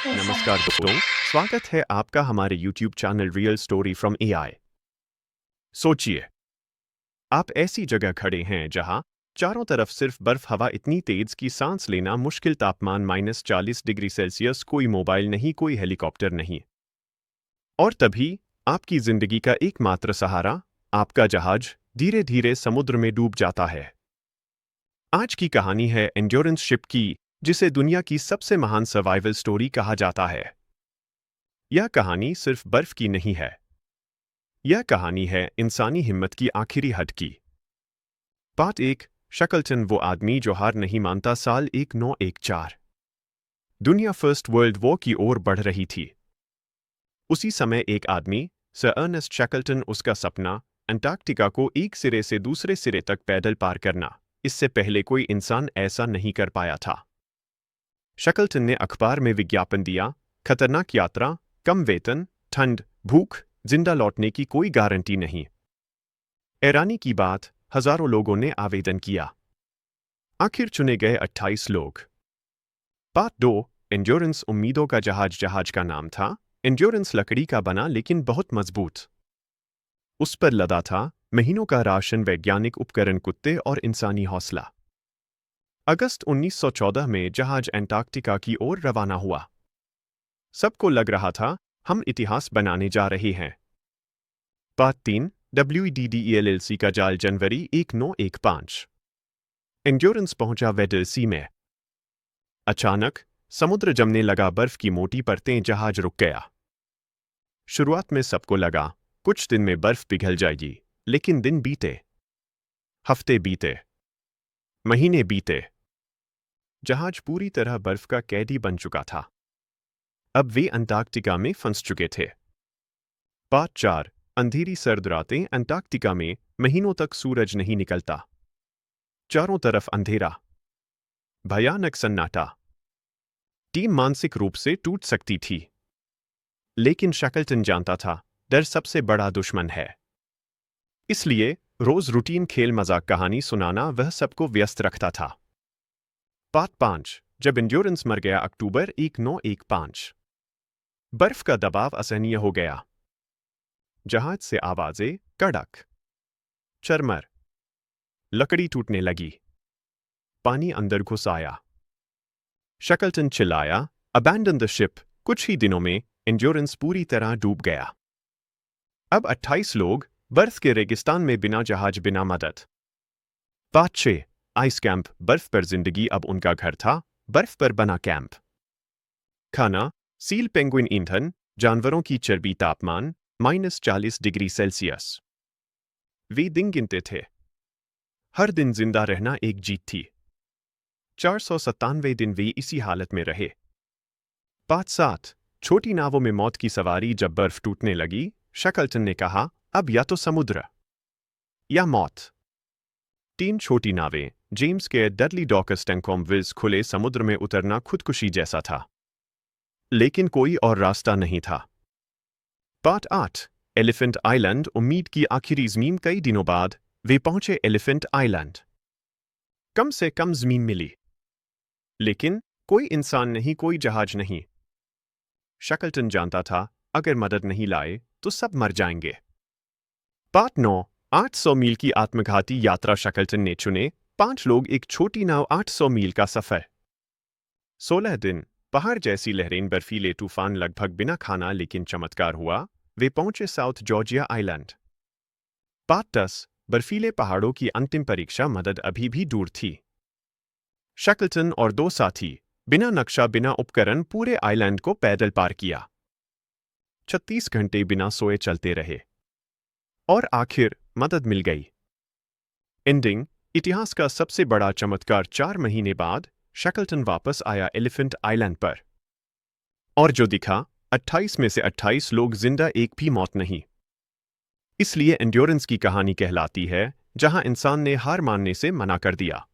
नमस्कार दोस्तों, स्वागत है आपका हमारे YouTube channel real story from AI. सोचिए, आप ऐसी जगह खड़े हैं जहां चारों तरफ सिर्फ बर्फ, हवा इतनी तेज कि सांस लेना मुश्किल, तापमान -40 डिग्री सेल्सियस, कोई मोबाइल नहीं, कोई हेलीकॉप्टर नहीं। और तभी आपकी जिंदगी का एकमात्र सहारा, आपका जहाज, धीरे धीरे समुद्र में डूब जाता है। आज की कहानी है एंड्योरेंस शिप की, जिसे दुनिया की सबसे महान सर्वाइवल स्टोरी कहा जाता है। यह कहानी सिर्फ बर्फ की नहीं है, यह कहानी है इंसानी हिम्मत की आखिरी हद की। पार्ट 1, शकलटन, वो आदमी जो हार नहीं मानता। साल 1914। दुनिया फर्स्ट वर्ल्ड वॉर की ओर बढ़ रही थी। उसी समय एक आदमी, सर अर्नेस्ट शकलटन, उसका सपना अंटार्कटिका को एक सिरे से दूसरे सिरे तक पैदल पार करना। इससे पहले कोई इंसान ऐसा नहीं कर पाया था। शकलटन ने अखबार में विज्ञापन दिया, खतरनाक यात्रा, कम वेतन, ठंड, भूख, जिंदा लौटने की कोई गारंटी नहीं। हैरानी की बात, हजारों लोगों ने आवेदन किया। आखिर चुने गए 28 लोग। पार्ट 2, एंड्योरेंस, उम्मीदों का जहाज। जहाज का नाम था एंड्योरेंस, लकड़ी का बना लेकिन बहुत मजबूत। उस पर लदा था महीनों का राशन, वैज्ञानिक उपकरण, कुत्ते और इंसानी हौसला। अगस्त 1914 में जहाज अंटार्कटिका की ओर रवाना हुआ। सबको लग रहा था हम इतिहास बनाने जा रहे हैं। पार्ट 3, WEDDELLC का जाल। जनवरी 1915। एंड्योरेंस पहुंचा वेडल सी में। अचानक समुद्र जमने लगा, बर्फ की मोटी परतें, जहाज रुक गया। शुरुआत में सबको लगा कुछ दिन में बर्फ पिघल जाएगी, लेकिन दिन बीते, हफ्ते बीते, महीने बीते। जहाज पूरी तरह बर्फ का कैदी बन चुका था। अब वे अंटार्कटिका में फंस चुके थे। पार्ट 4, अंधेरी सर्द रातें। अंटार्कटिका में महीनों तक सूरज नहीं निकलता। चारों तरफ अंधेरा, भयानक सन्नाटा। टीम मानसिक रूप से टूट सकती थी। लेकिन शकलटन जानता था, डर सबसे बड़ा दुश्मन है। इसलिए रोज रूटीन, खेल, मजाक, कहानी सुनाना वह सबको व्यस्त रखता था। पार्ट 5, जब एंड्योरेंस मर गया। अक्टूबर 1915। बर्फ का दबाव असहनीय हो गया। जहाज से आवाजें, कड़क, चरमर, लकड़ी टूटने लगी। पानी अंदर घुस आया। शकलटन चिल्लाया, अबैंडन द शिप। कुछ ही दिनों में एंड्योरेंस पूरी तरह डूब गया। अब 28 लोग बर्फ के रेगिस्तान में, बिना जहाज, बिना मदद। Part 6, ice camp. बर्फ पर जिंदगी अब उनका घर था, बर्फ पर बना कैंप। खाना, सील, पेंगुइन, ईंधन, जानवरों की चर्बी, तापमान -40 डिग्री सेल्सियस। वे दिन गिनते थे। हर दिन जिंदा रहना एक जीत थी। 497 दिन वे इसी हालत में रहे। पार्ट 7, छोटी नावों में मौत की सवारी। जब बर्फ टूटने लगी, शकलटन ने कहा, अब या तो समुद्र या मौत। 3 छोटी नावें, जेम्स के, डडली डॉकस, टेंकॉम विल्स। खुले समुद्र में उतरना खुदकुशी जैसा था, लेकिन कोई और रास्ता नहीं था। Part 8, elephant island. उम्मीद की आखिरी ज़मीन। कई दिनों बाद वे पहुंचे एलिफेंट आइलैंड। कम से कम ज़मीन मिली, लेकिन कोई इंसान नहीं, कोई जहाज नहीं। शकलटन जानता था, अगर मदद नहीं लाए तो सब मर जाएंगे। पार्ट 9, 800 मील की आत्मघाती यात्रा। शकलटन ने चुने 5 लोग, एक छोटी नाव, 800 मील का सफर। 16 दिन, पहाड़ जैसी लहरें, बर्फीले तूफान, लगभग बिना खाना, लेकिन चमत्कार हुआ। वे पहुंचे साउथ जॉर्जिया आइलैंड। पार्ट 10, बर्फीले पहाड़ों की अंतिम परीक्षा। मदद अभी भी दूर थी। शकलटन और 2 साथी, बिना नक्शा, बिना उपकरण, पूरे आइलैंड को पैदल पार किया। 36 घंटे बिना सोए चलते रहे, और आखिर मदद मिल गई। एंडिंग, इतिहास का सबसे बड़ा चमत्कार। 4 महीने बाद शकलटन वापस आया एलिफेंट आइलैंड पर, और जो दिखा, 28 में से 28 लोग जिंदा, एक भी मौत नहीं। इसलिए एंड्योरेंस की कहानी कहलाती है, जहां इंसान ने हार मानने से मना कर दिया।